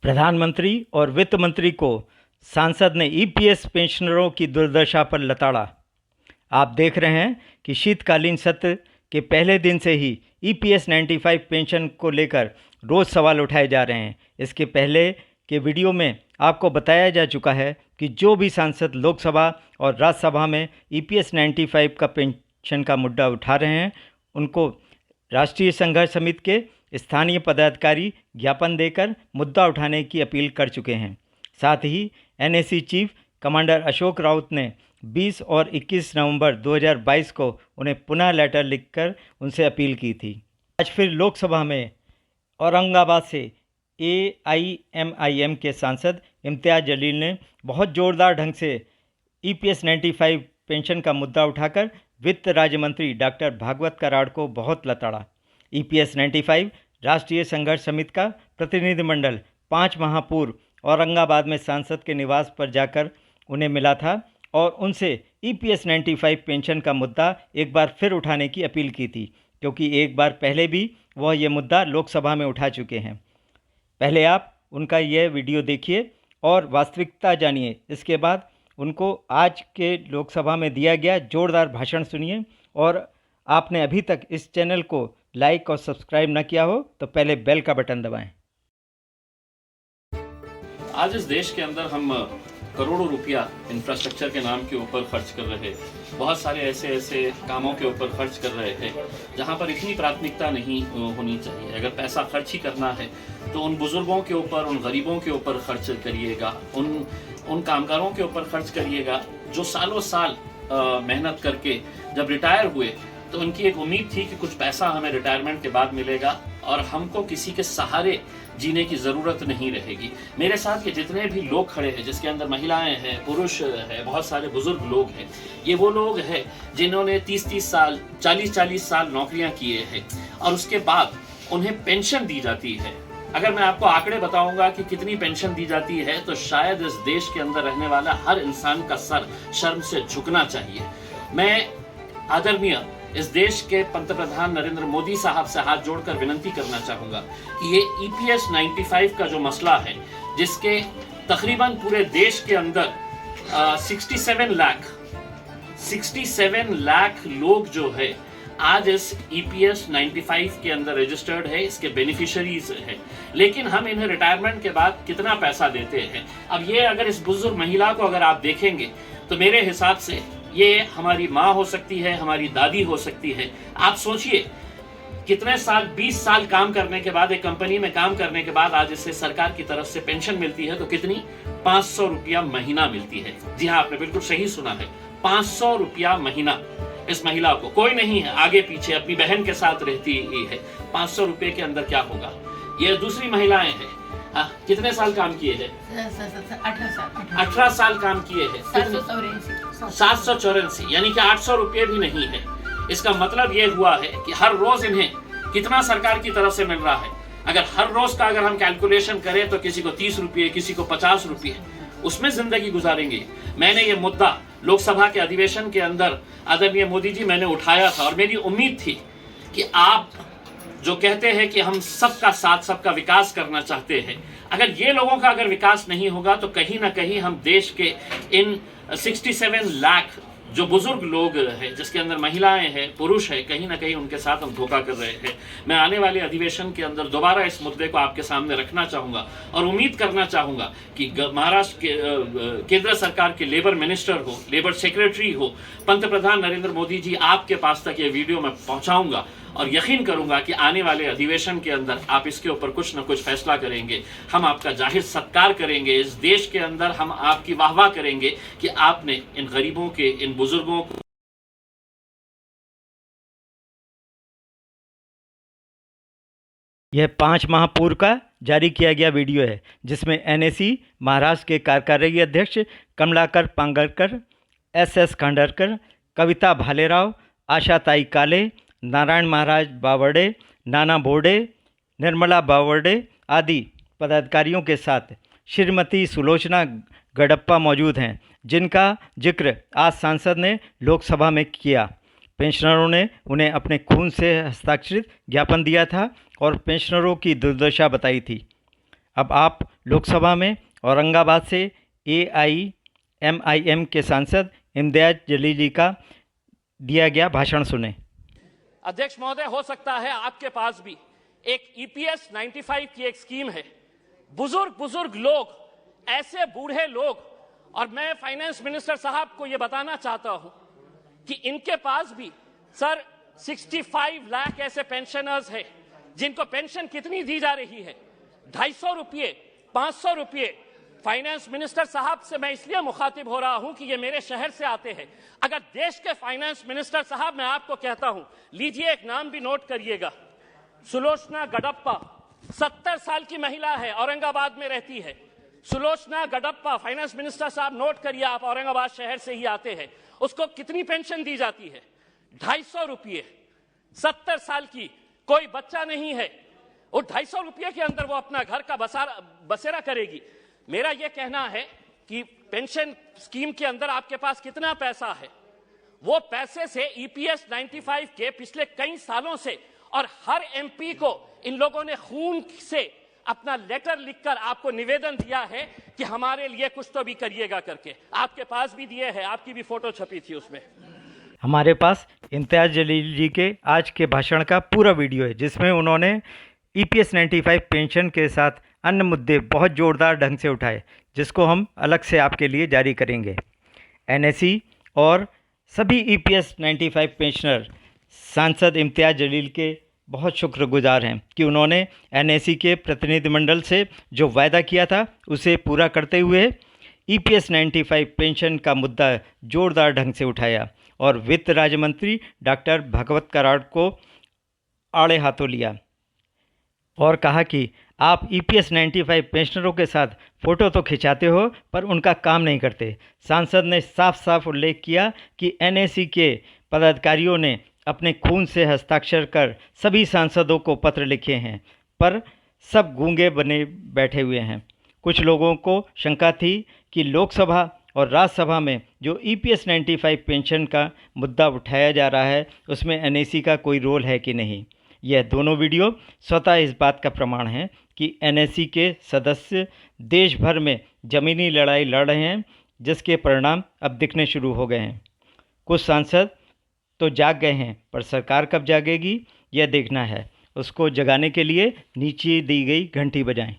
प्रधानमंत्री और वित्त मंत्री को सांसद ने ईपीएस पेंशनरों की दुर्दशा पर लताड़ा। आप देख रहे हैं कि शीतकालीन सत्र के पहले दिन से ही ईपीएस 95 पेंशन को लेकर रोज़ सवाल उठाए जा रहे हैं। इसके पहले के वीडियो में आपको बताया जा चुका है कि जो भी सांसद लोकसभा और राज्यसभा में ईपीएस 95 का पेंशन का मुद्दा उठा रहे हैं, उनको राष्ट्रीय संघर्ष समिति के स्थानीय पदाधिकारी ज्ञापन देकर मुद्दा उठाने की अपील कर चुके हैं। साथ ही NAC chief commander Ashok Raut ने 20 और 21 नवंबर 2022 को उन्हें पुनः लेटर लिखकर उनसे अपील की थी। आज फिर लोकसभा में औरंगाबाद से एआईएमआईएम के सांसद इम्तियाज़ जलील ने बहुत ज़ोरदार ढंग से ईपीएस 95 पेंशन का मुद्दा उठाकर वित्त राज्य मंत्री डॉक्टर भागवत कराड़ को बहुत लताड़ा। ईपीएस 95 राष्ट्रीय संघर्ष समिति का प्रतिनिधिमंडल 5 माह पूर्व औरंगाबाद में सांसद के निवास पर जाकर उन्हें मिला था और उनसे ईपीएस 95 पेंशन का मुद्दा एक बार फिर उठाने की अपील की थी, क्योंकि एक बार पहले भी वह ये मुद्दा लोकसभा में उठा चुके हैं। पहले आप उनका यह वीडियो देखिए और वास्तविकता जानिए। इसके बाद उनको आज के लोकसभा में दिया गया जोरदार भाषण सुनिए। और आपने अभी तक इस चैनल को लाइक और सब्सक्राइब न किया हो तो पहले बेल का बटन दबाएं। आज इस देश के अंदर हम करोड़ों रुपया इंफ्रास्ट्रक्चर के नाम के ऊपर खर्च कर रहे हैं। बहुत सारे ऐसे कामों के ऊपर खर्च कर रहे हैं जहां पर इतनी प्राथमिकता नहीं होनी चाहिए। अगर पैसा खर्च ही करना है तो उन बुजुर्गों के ऊपर, उन गरीबों के ऊपर खर्च करिएगा, उन कामगारों के ऊपर खर्च करिएगा जो सालों साल मेहनत करके जब रिटायर हुए तो उनकी एक उम्मीद थी कि कुछ पैसा हमें रिटायरमेंट के बाद मिलेगा और हमको किसी के सहारे जीने की ज़रूरत नहीं रहेगी। मेरे साथ के जितने भी लोग खड़े हैं, जिसके अंदर महिलाएं हैं, पुरुष हैं, बहुत सारे बुजुर्ग लोग हैं, ये वो लोग हैं जिन्होंने 30-30 साल, 40-40 साल नौकरियां किए हैं और उसके बाद उन्हें पेंशन दी जाती है। अगर मैं आपको आंकड़े बताऊंगा कि कितनी पेंशन दी जाती है तो शायद इस देश के अंदर रहने वाला हर इंसान का सर शर्म से झुकना चाहिए। मैं आदरणीय इस देश के पंतप्रधान नरेंद्र मोदी साहब से हाथ जोड़कर विनती करना चाहूंगा कि ये ईपीएस 95 का जो मसला है, जिसके तकरीबन पूरे देश के अंदर 67 लाख लोग जो है आज इस ईपीएस 95 के अंदर रजिस्टर्ड है, इसके बेनिफिशियरीज है, लेकिन हम इन्हें रिटायरमेंट के बाद कितना पैसा देते हैं। अब ये अगर इस बुजुर्ग महिला को अगर आप देखेंगे तो मेरे हिसाब से ये हमारी माँ हो सकती है, हमारी दादी हो सकती है। आप सोचिए कितने साल, 20 साल काम करने के बाद, एक कंपनी में काम करने के बाद आज इसे सरकार की तरफ से पेंशन मिलती है तो कितनी, 500 रुपया महीना मिलती है। जी हाँ, आपने बिल्कुल सही सुना है, 500 रुपया महीना। इस महिला को कोई नहीं है, आगे पीछे अपनी बहन के साथ रहती है। 500 रुपये के अंदर क्या होगा। ये दूसरी महिलाएं हैं, कितने साल काम किए हैं? 18 साल काम किए हैं, 784, यानी कि 800 रुपये भी नहीं है। इसका मतलब ये हुआ है कि हर रोज इन्हें कितना सरकार की तरफ से मिल रहा है। अगर हर रोज का अगर हम कैलकुलेशन करें तो किसी को 30 रुपये, किसी को 50 रुपये, उसमें जिंदगी गुजारेंगे। मैंने ये मुद्दा लोकसभा के अधिवेशन के अंदर आदरणीय मोदी जी मैंने उठाया था और मेरी उम्मीद थी कि आप जो कहते हैं कि हम सबका साथ, सबका विकास करना चाहते हैं, अगर ये लोगों का अगर विकास नहीं होगा तो कहीं ना कहीं हम देश के इन 67 लाख जो बुजुर्ग लोग हैं, जिसके अंदर महिलाएं हैं, पुरुष हैं, कहीं ना कहीं उनके साथ हम धोखा कर रहे हैं। मैं आने वाले अधिवेशन के अंदर दोबारा इस मुद्दे को आपके सामने रखना चाहूंगा और उम्मीद करना चाहूंगा कि महाराष्ट्र के केंद्र सरकार के लेबर मिनिस्टर हो, लेबर सेक्रेटरी हो, पंतप्रधान नरेंद्र मोदी जी, आपके पास तक ये वीडियो मैं पहुंचाऊंगा और यकीन करूंगा कि आने वाले अधिवेशन के अंदर आप इसके ऊपर कुछ न कुछ फैसला करेंगे। हम आपका जाहिर सत्कार करेंगे, इस देश के अंदर हम आपकी वाहवाह करेंगे कि आपने इन गरीबों के, इन बुजुर्गों को। यह 5 माह पूर्व का जारी किया गया वीडियो है, जिसमें एनएसी महाराष्ट्र के कार्यकारी अध्यक्ष कमलाकर पांगरकर, एसएस खांडरकर, कविता भालेराव, आशाताई काले, नारायण महाराज बावड़े, नाना बोर्डे, निर्मला बावड़े आदि पदाधिकारियों के साथ श्रीमती सुलोचना गडप्पा मौजूद हैं, जिनका जिक्र आज सांसद ने लोकसभा में किया। पेंशनरों ने उन्हें अपने खून से हस्ताक्षरित ज्ञापन दिया था और पेंशनरों की दुर्दशा बताई थी। अब आप लोकसभा में औरंगाबाद से AIMIM के सांसद इम्तियाज जलीली का दिया गया भाषण सुने। अध्यक्ष महोदय, हो सकता है आपके पास भी एक EPS 95 की एक स्कीम है। बुजुर्ग लोग, ऐसे बूढ़े लोग, और मैं फाइनेंस मिनिस्टर साहब को यह बताना चाहता हूं कि इनके पास भी सर 65 लाख ऐसे पेंशनर्स हैं जिनको पेंशन कितनी दी जा रही है, 250 रुपये, 500 रुपये। फाइनेंस मिनिस्टर साहब से मैं इसलिए मुखातिब हो रहा हूं कि ये मेरे शहर से आते हैं। अगर देश के फाइनेंस मिनिस्टर साहब, मैं आपको कहता हूं, लीजिए एक नाम भी नोट करिएगा, सुलोचना गडप्पा, 70 साल की महिला है, औरंगाबाद में रहती है। सुलोचना गडप्पा, फाइनेंस मिनिस्टर साहब नोट करिए, आप औरंगाबाद शहर से ही आते हैं। उसको कितनी पेंशन दी जाती है? 250 रुपये। 70 साल की, कोई बच्चा नहीं है, और 250 रुपये के अंदर वो अपना घर का बसेरा करेगी। मेरा यह कहना है कि पेंशन स्कीम के अंदर आपके पास कितना पैसा है, वो पैसे से EPS 95 के पिछले कई सालों से, और हर MP को इन लोगों ने खून से अपना लेटर लिखकर आपको निवेदन दिया है कि हमारे लिए कुछ तो भी करिएगा करके। आपके पास भी दिए हैं, आपकी भी फोटो छपी थी उसमें। हमारे पास इम्तियाज जलील जी के आज के भाषण का पूरा वीडियो है, जिसमें उन्होंने EPS 95 पेंशन के साथ अन्य मुद्दे बहुत ज़ोरदार ढंग से उठाए, जिसको हम अलग से आपके लिए जारी करेंगे। NSE और सभी EPS 95 पेंशनर सांसद इम्तियाज जलील के बहुत शुक्रगुजार हैं कि उन्होंने NSE के प्रतिनिधिमंडल से जो वायदा किया था उसे पूरा करते हुए EPS 95 पेंशन का मुद्दा ज़ोरदार ढंग से उठाया और वित्त राज्य मंत्री डॉक्टर भगवत कराड़ को आड़े हाथों लिया और कहा कि आप EPS 95 पेंशनरों के साथ फ़ोटो तो खिंचाते हो पर उनका काम नहीं करते। सांसद ने साफ साफ उल्लेख किया कि NSE के पदाधिकारियों ने अपने खून से हस्ताक्षर कर सभी सांसदों को पत्र लिखे हैं, पर सब गूंगे बने बैठे हुए हैं। कुछ लोगों को शंका थी कि लोकसभा और राज्यसभा में जो EPS 95 पेंशन का मुद्दा उठाया जा रहा है उसमें NSE का कोई रोल है कि नहीं। यह दोनों वीडियो स्वतः इस बात का प्रमाण है कि NSE के सदस्य देश भर में ज़मीनी लड़ाई लड़ रहे हैं, जिसके परिणाम अब दिखने शुरू हो गए हैं। कुछ सांसद तो जाग गए हैं, पर सरकार कब जागेगी यह देखना है। उसको जगाने के लिए नीचे दी गई घंटी बजाएं।